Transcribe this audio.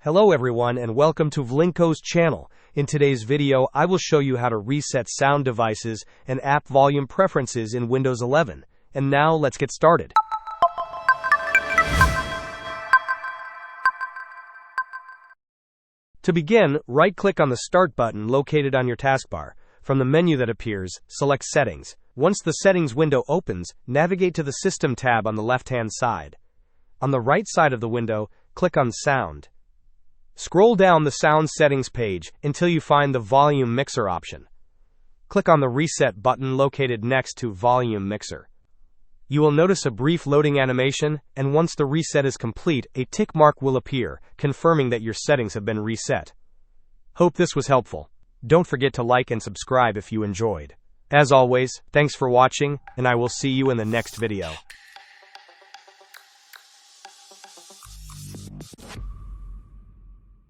Hello everyone and welcome to Vlinko's channel. In today's video, I will show you how to reset sound devices and app volume preferences in Windows 11. And now let's get started. To begin, right-click on the Start button located on your taskbar. From the menu that appears, select Settings. Once the Settings window opens, navigate to the System tab on the left-hand side. On the right side of the window, click on Sound. Scroll down the Sound Settings page until you find the Volume Mixer option. Click on the Reset button located next to Volume Mixer. You will notice a brief loading animation, and once the reset is complete, a tick mark will appear, confirming that your settings have been reset. Hope this was helpful. Don't forget to like and subscribe if you enjoyed. As always, thanks for watching, and I will see you in the next video.